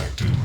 detected.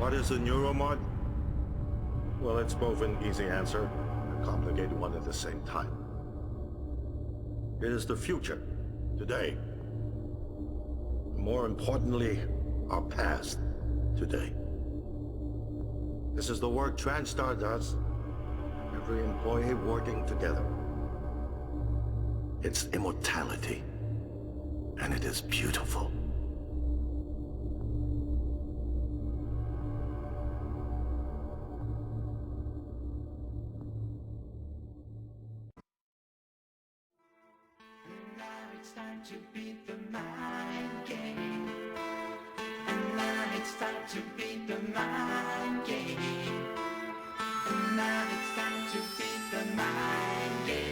What is a neuromod? Well, it's both an easy answer and a complicated one at the same time. It is the future, today. More importantly, our past, today. This is the work TranStar does. Every employee working together. It's immortality. And it is beautiful. It's time to beat the mind game. And now it's time to beat the mind game. And now it's time to beat the mind game.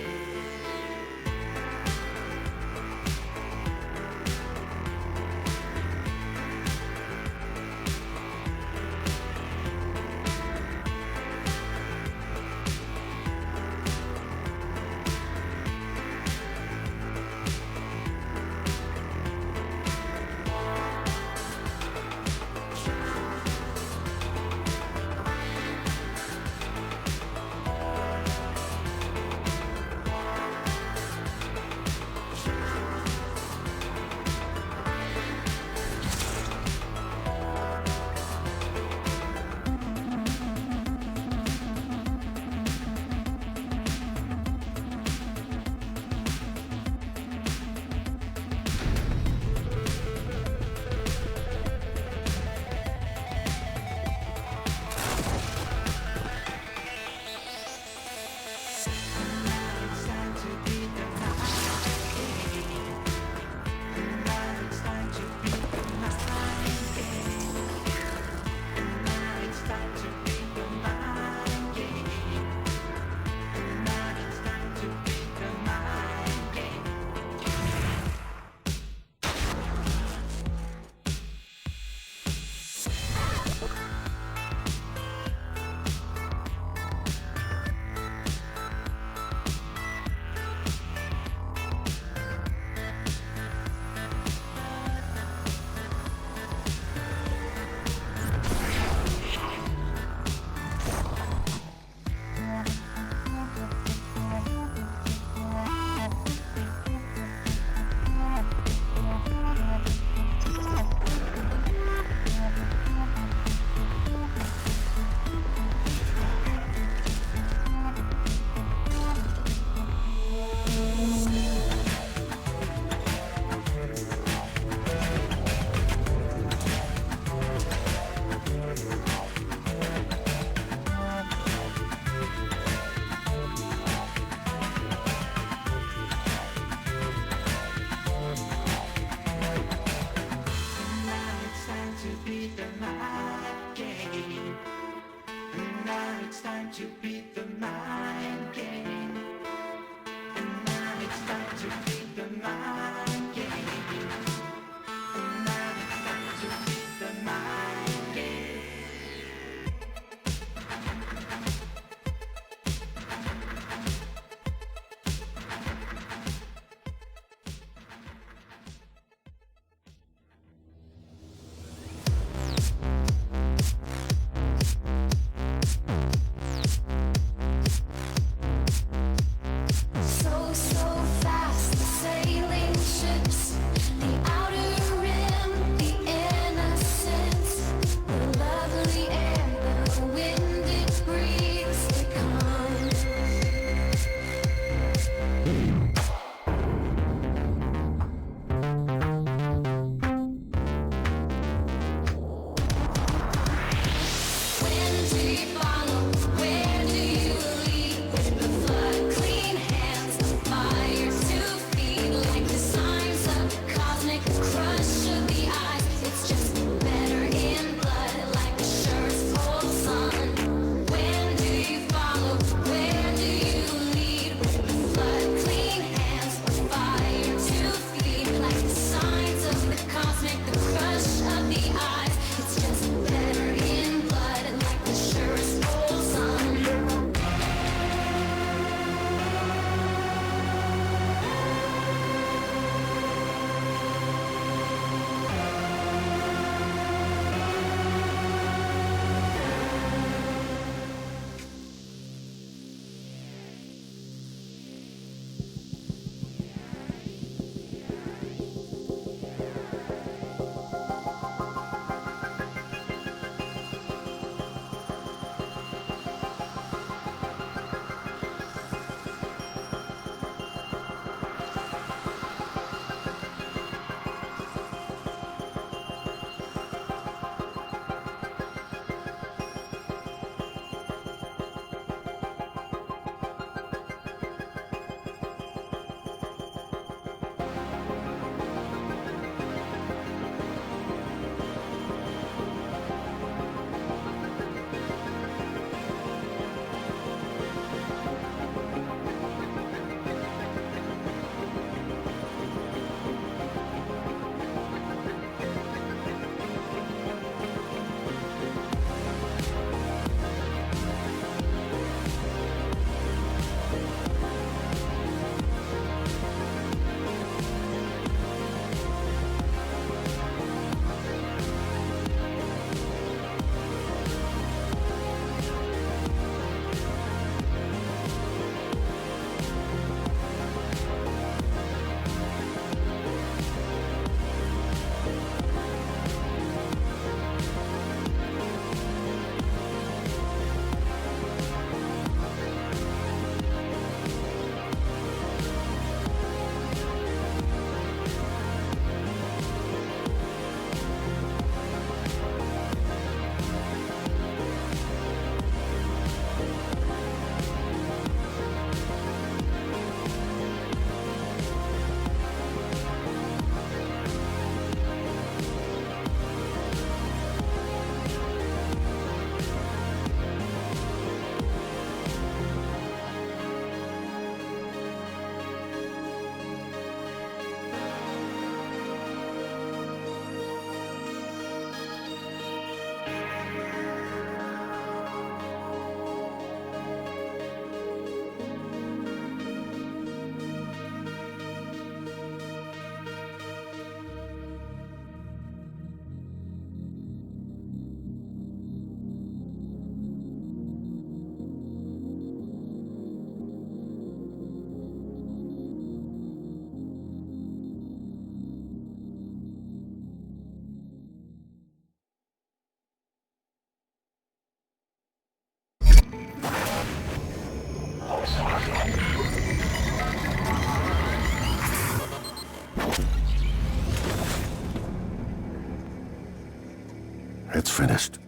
It's finished.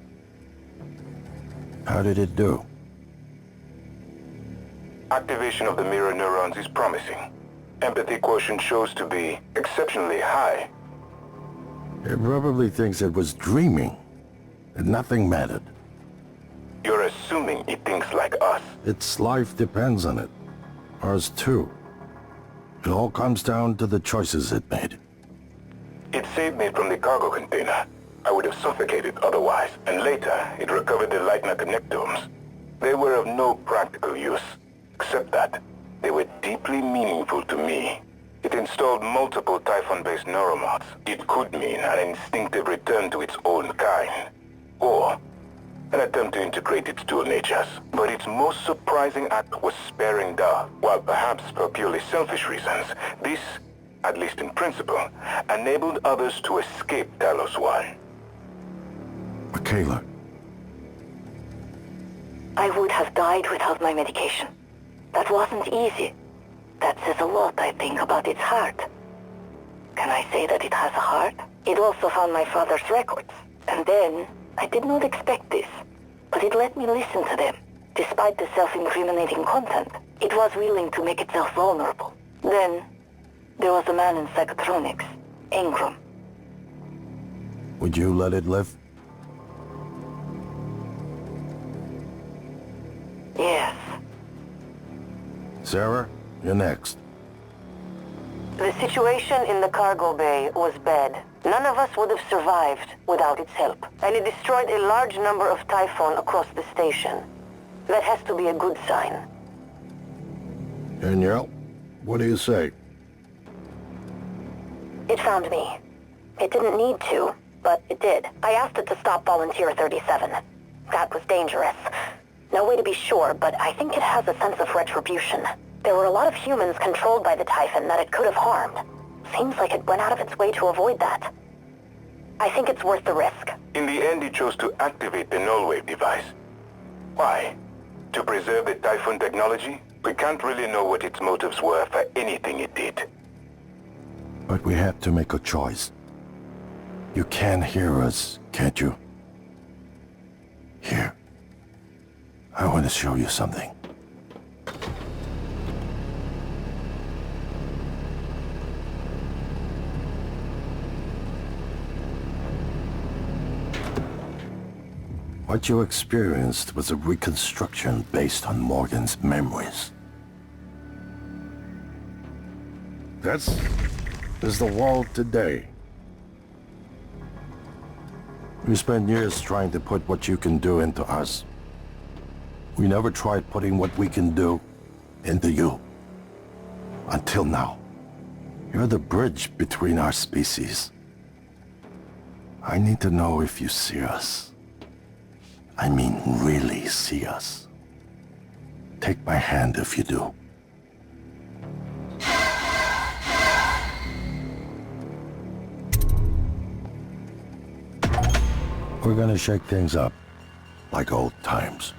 How did it do? Activation of the mirror neurons is promising. Empathy quotient shows to be exceptionally high. It probably thinks it was dreaming, and nothing mattered. You're assuming it thinks like us. Its life depends on it. Ours too. It all comes down to the choices it made. It saved me from the cargo container. I would have suffocated otherwise, and later it recovered the Leitner connectomes. They were of no practical use, except that they were deeply meaningful to me. It installed multiple Typhon-based neuromods. It could mean an instinctive return to its own kind, or an attempt to integrate its dual natures. But its most surprising act was sparing Da. While perhaps for purely selfish reasons, this, at least in principle, enabled others to escape Talos 1. Michaela. I would have died without my medication. That wasn't easy. That says a lot, I think, about its heart. Can I say that it has a heart? It also found my father's records. And then, I did not expect this, but it let me listen to them. Despite the self-incriminating content, it was willing to make itself vulnerable. Then, there was a man in psychotronics, Ingram. Would you let it live? Yes. Sarah, you're next. The situation in the cargo bay was bad. None of us would have survived without its help. And it destroyed a large number of Typhon across the station. That has to be a good sign. Danielle, what do you say? It found me. It didn't need to, but it did. I asked it to stop Volunteer 37. That was dangerous. No way to be sure, but I think it has a sense of retribution. There were a lot of humans controlled by the Typhon that it could have harmed. Seems like it went out of its way to avoid that. I think it's worth the risk. In the end, it chose to activate the null wave device. Why? To preserve the Typhon technology? We can't really know what its motives were for anything it did. But we have to make a choice. You can hear us, can't you? Here. I want to show you something. What you experienced was a reconstruction based on Morgan's memories. This is the world today. We spent years trying to put what you can do into us. We never tried putting what we can do into you. Until now. You're the bridge between our species. I need to know if you see us. I mean, really see us. Take my hand if you do. We're gonna shake things up, like old times.